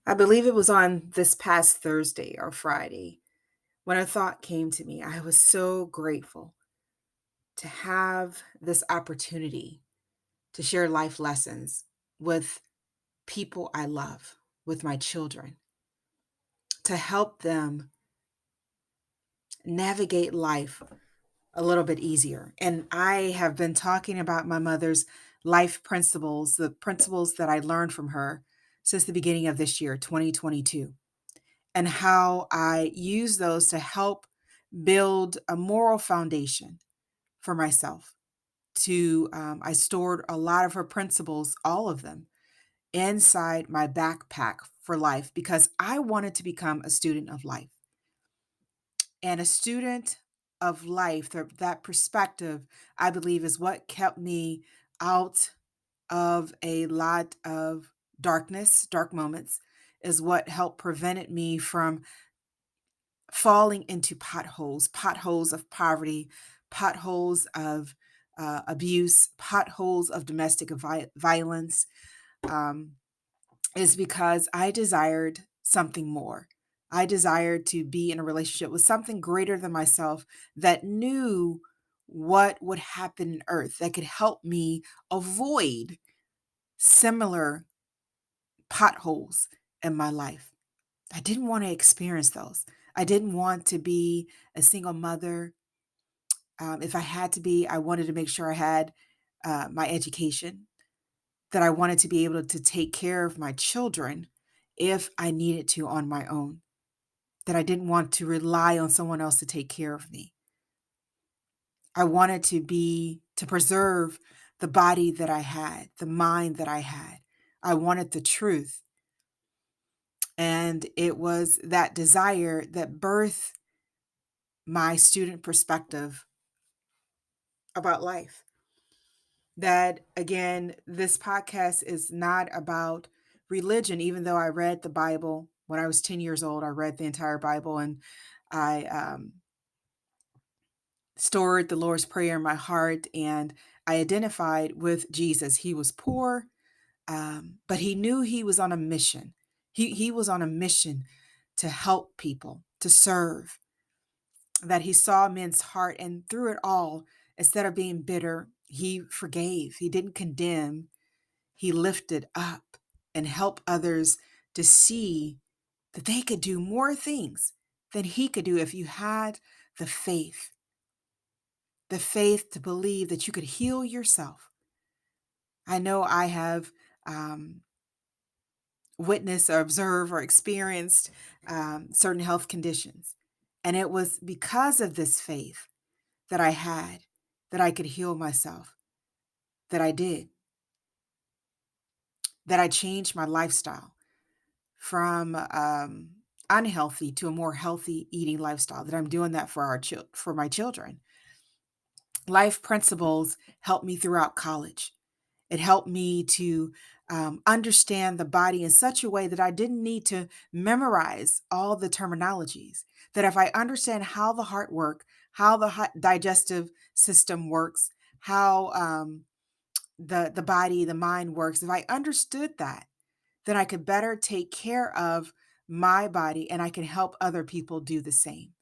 I believe it was on this past Thursday or Friday when a thought came to me. I was so grateful to have this opportunity to share life lessons with people I love, with my children, to help them navigate life a little bit easier. And I have been talking about my mother's life principles, the principles that I learned from her since the beginning of this year, 2022, and how I use those to help build a moral foundation for myself. I stored a lot of her principles, all of them, inside my backpack for life because I wanted to become a student of life. And a student of life, that perspective, I believe, is what kept me out of a lot of darkness, dark moments, is what helped prevented me from falling into potholes of poverty, potholes of abuse, potholes of domestic violence, um, is because I desired something more. I desired to be in a relationship with something greater than myself that knew what would happen in earth that could help me avoid similar potholes in my life. I didn't want to experience those. I didn't want to be a single mother. If I had to be, I wanted to make sure I had my education, that I wanted to be able to take care of my children if I needed to on my own, that I didn't want to rely on someone else to take care of me. I wanted to preserve the body that I had, the mind that I had. I wanted the truth. And it was that desire that birthed my student perspective about life. That again, this podcast is not about religion, even though I read the Bible when I was 10 years old. I read the entire Bible and I stored the Lord's Prayer in my heart and I identified with Jesus. He was poor, but he knew he was on a mission. He was on a mission to help people, to serve, that he saw men's heart. And through it all, instead of being bitter, he forgave, he didn't condemn, he lifted up and helped others to see that they could do more things than he could do if you had the faith, the faith to believe that you could heal yourself. I know I have um, witnessed or observed or experienced certain health conditions. And it was because of this faith that I had that I could heal myself, that I did, that I changed my lifestyle from unhealthy to a more healthy eating lifestyle, that I'm doing that for for my children. Life principles helped me throughout college. It helped me to understand the body in such a way that I didn't need to memorize all the terminologies. That if I understand how the heart works, how the digestive system works, how the body, the mind works, if I understood that, then I could better take care of my body and I can help other people do the same.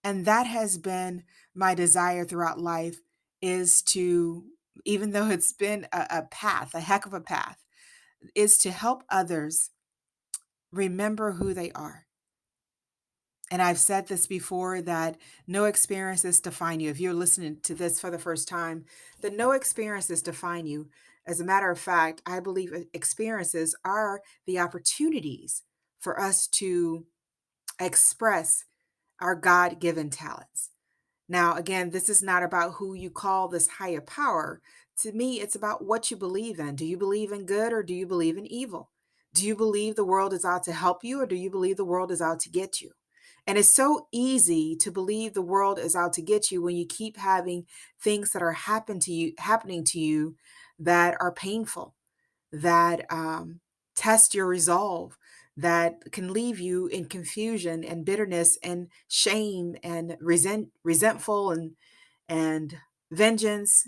And that has been my desire throughout life, is to, even though it's been a path, a heck of a path, is to help others remember who they are. And I've said this before, that no experiences define you. If you're listening to this for the first time, that no experiences define you. As a matter of fact, I believe experiences are the opportunities for us to express our God given talents. Now, again, this is not about who you call this higher power. To me, it's about what you believe in. Do you believe in good or do you believe in evil? Do you believe the world is out to help you or do you believe the world is out to get you? And it's so easy to believe the world is out to get you when you keep having things that are happening to you that are painful, that test your resolve, that can leave you in confusion and bitterness and shame and resentful and vengeance,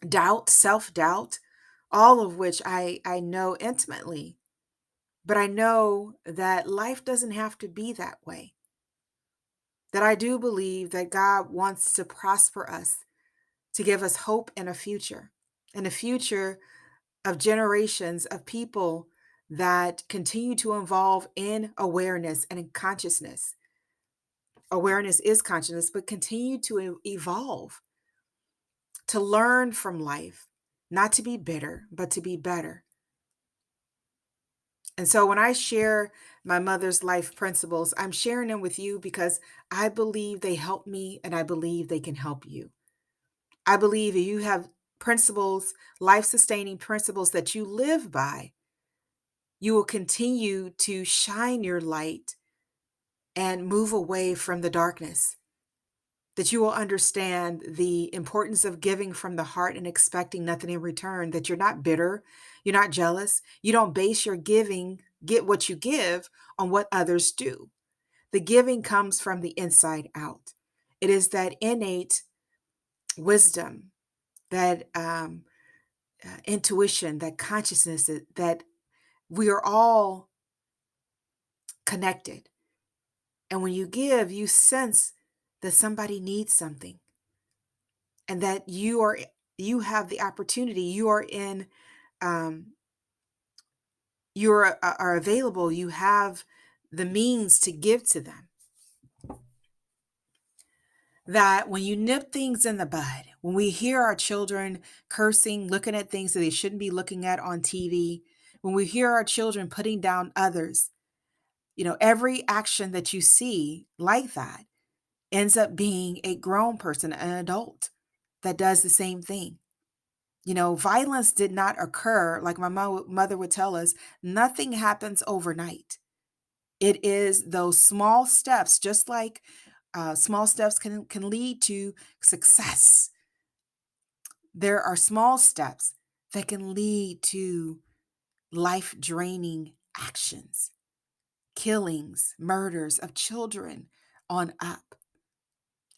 doubt, self doubt, all of which I know intimately But I know that life doesn't have to be that way. That I do believe that God wants to prosper us, to give us hope and a future of generations of people that continue to evolve in awareness and in consciousness. Awareness is consciousness, but continue to evolve, to learn from life, not to be bitter, but to be better. And so when I share my mother's life principles, I'm sharing them with you because I believe they help me and I believe they can help you. I believe if you have principles, life sustaining principles that you live by, you will continue to shine your light and move away from the darkness. That you will understand the importance of giving from the heart and expecting nothing in return, that you're not bitter, you're not jealous, you don't base your giving, get what you give on what others do. The giving comes from the inside out. It is that innate wisdom, that intuition, that consciousness that we are all connected. And when you give, you sense that somebody needs something and that you have the opportunity, you are in um are available, you have the means to give to them. That when you nip things in the bud, when we hear our children cursing, looking at things that they shouldn't be looking at on TV, when we hear our children putting down others, every action that you see like that ends up being a grown person, an adult that does the same thing. Violence did not occur, like my mother would tell us, nothing happens overnight. It is those small steps, just like small steps can lead to success. There are small steps that can lead to life draining actions, killings, murders of children on up,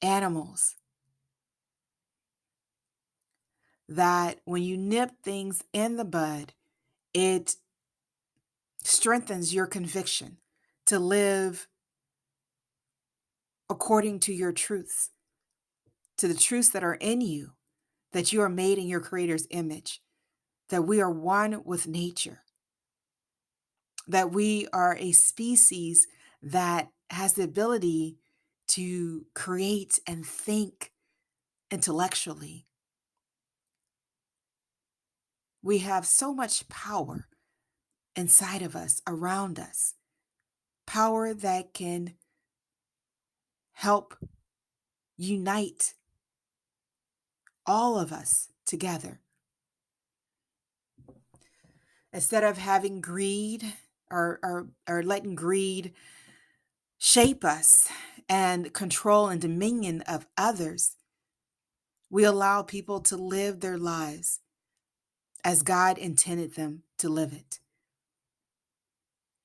animals. That when you nip things in the bud, it strengthens your conviction to live according to your truths, to the truths that are in you, that you are made in your Creator's image, that we are one with nature, that we are a species that has the ability to create and think intellectually. We have so much power inside of us, around us, power that can help unite all of us together. Instead of having greed or letting greed shape us and control and dominion of others, we allow people to live their lives as God intended them to live it.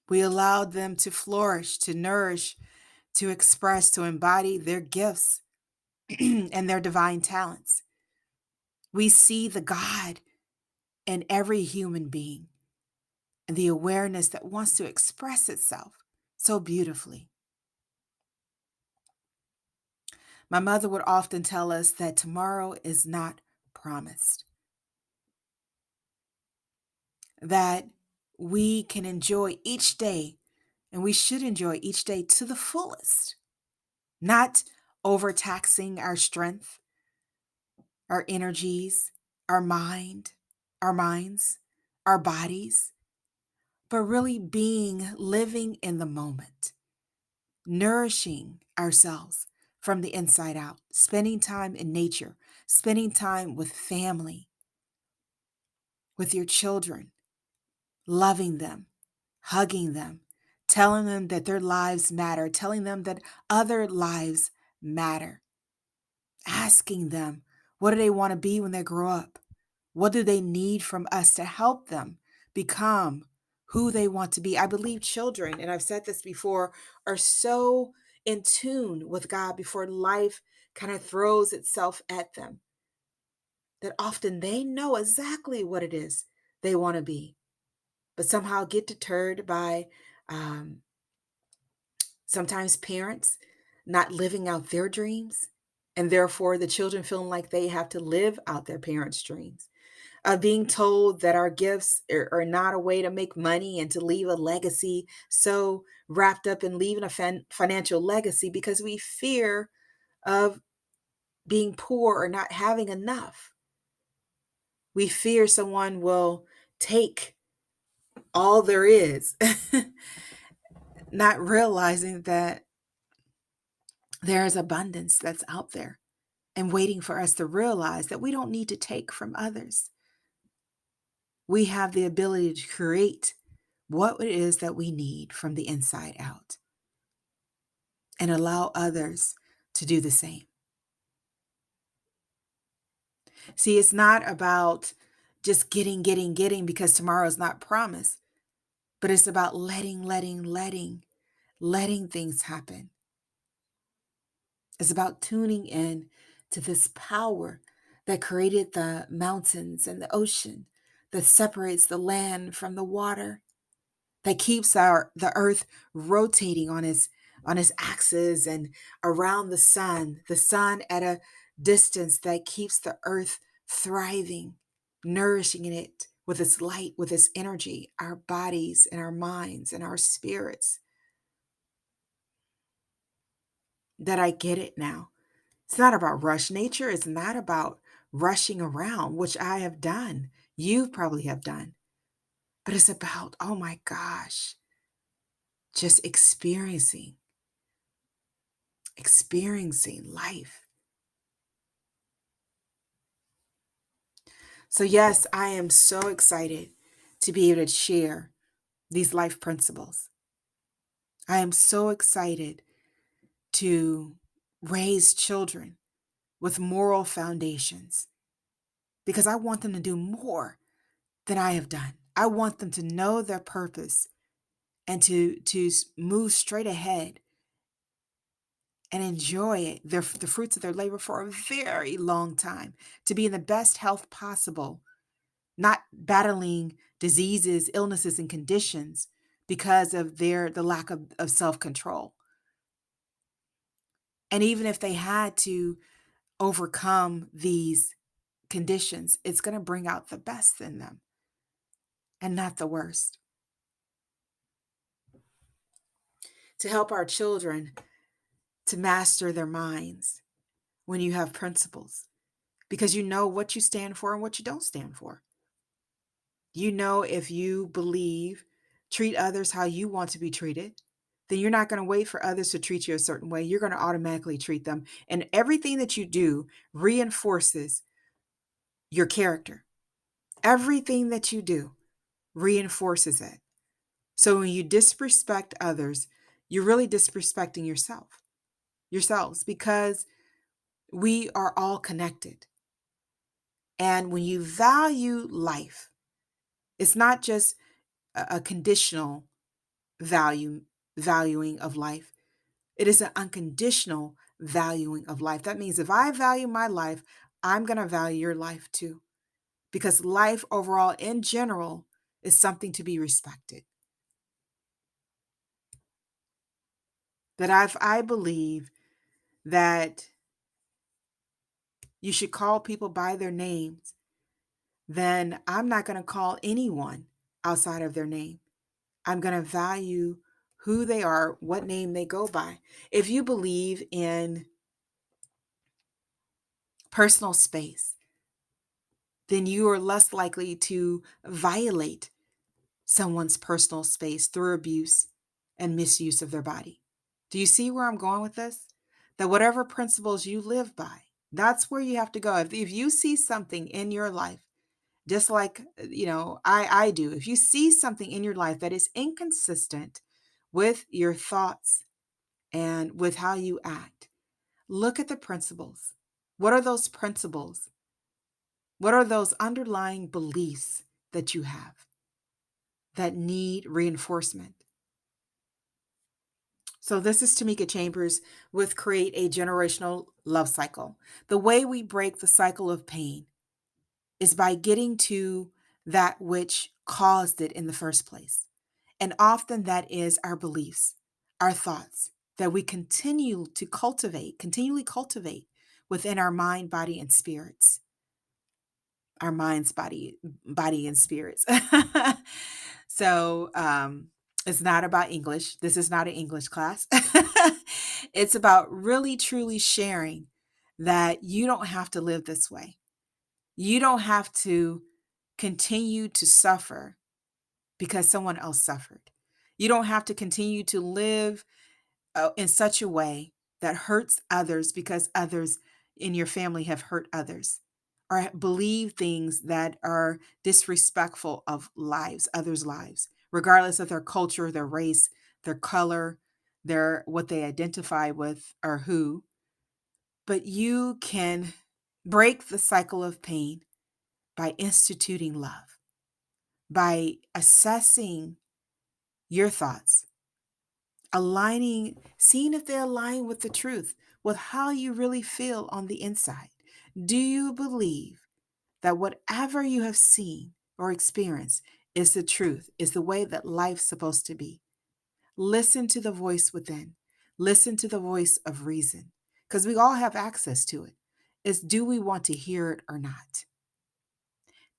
We allowed them to flourish, to nourish, to express, to embody their gifts and their divine talents. We see the God in every human being and the awareness that wants to express itself so beautifully. My mother would often tell us that tomorrow is not promised, that we can enjoy each day and we should enjoy each day to the fullest, not overtaxing our strength, our energies, our minds, our bodies, but really living in the moment, nourishing ourselves from the inside out, spending time in nature, spending time with family, with your children, loving them, hugging them, telling them that their lives matter, telling them that other lives matter, asking them, what do they want to be when they grow up? What do they need from us to help them become who they want to be? I believe children, and I've said this before, are so in tune with God before life kind of throws itself at them that often they know exactly what it is they want to be. but somehow get deterred by um, sometimes parents not living out their dreams, and therefore the children feeling like they have to live out their parents' dreams. Being told that our gifts are not a way to make money and to leave a legacy, so wrapped up in leaving a financial legacy because we fear of being poor or not having enough. We fear someone will take all there is, not realizing that there is abundance that's out there and waiting for us to realize that we don't need to take from others. We have the ability to create what it is that we need from the inside out and allow others to do the same. See, it's not about just getting because tomorrow is not promised, but it's about letting things happen. It's about tuning in to this power that created the mountains and the ocean, that separates the land from the water, that keeps the earth rotating on its axis and around the sun at a distance that keeps the earth thriving, nourishing it with its light, with its energy, our bodies and our minds and our spirits. That I get it now. It's not about rush. Nature is not about rushing around, which I have done. You probably have done. But it's about, oh my gosh, just experiencing life. So, yes, I am so excited to be able to share these life principles. I am so excited to raise children with moral foundations because I want them to do more than I have done. I want them to know their purpose and to move straight ahead and enjoy it, the fruits of their labor for a very long time, to be in the best health possible, not battling diseases, illnesses, and conditions because of the lack of self-control. And even if they had to overcome these conditions, it's going to bring out the best in them and not the worst. To help our children to master their minds when you have principles, because you know what you stand for and what you don't stand for. You know, if you believe, treat others how you want to be treated, then you're not going to wait for others to treat you a certain way. You're going to automatically treat them. And everything that you do reinforces your character. Everything that you do reinforces it. So when you disrespect others, you're really disrespecting yourselves, because we are all connected. And when you value life, it's not just a conditional valuing of life. It is an unconditional valuing of life. That means if I value my life, I'm going to value your life too. Because life overall, in general, is something to be respected. That I believe that you should call people by their names, then I'm not going to call anyone outside of their name. I'm going to value who they are, what name they go by. If you believe in personal space, then you are less likely to violate someone's personal space through abuse and misuse of their body. Do you see where I'm going with this? That whatever principles you live by, that's where you have to go. If you see something in your life, just like, I do, if you see something in your life that is inconsistent with your thoughts and with how you act, look at the principles. What are those principles? What are those underlying beliefs that you have that need reinforcement? So, this is Tamika Chambers with Create a Generational Love Cycle. The way we break the cycle of pain is by getting to that which caused it in the first place. And often that is our beliefs, our thoughts that we continually cultivate within our mind, body, and spirits. Our minds, body, and spirits. So it's not about English. This is not an English class. It's about really, truly sharing that you don't have to live this way. You don't have to continue to suffer because someone else suffered. You don't have to continue to live in such a way that hurts others because others in your family have hurt others, or believe things that are disrespectful of others' lives, regardless of their culture, their race, their color, their what they identify with or who. But you can break the cycle of pain by instituting love, by assessing your thoughts, aligning, seeing if they align with the truth, with how you really feel on the inside. Do you believe that whatever you have seen or experienced is the truth, is the way that life's supposed to be? Listen to the voice within. Listen to the voice of reason, because we all have access to it. It's do we want to hear it or not?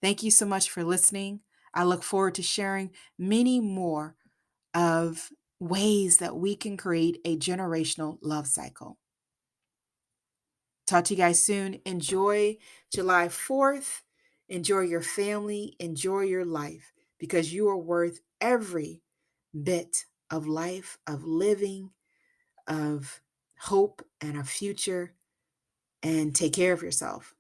Thank you so much for listening. I look forward to sharing many more of ways that we can create a generational love cycle. Talk to you guys soon. Enjoy July 4th. Enjoy your family. Enjoy your life, because you are worth every bit of life, of living, of hope, and a future. And take care of yourself.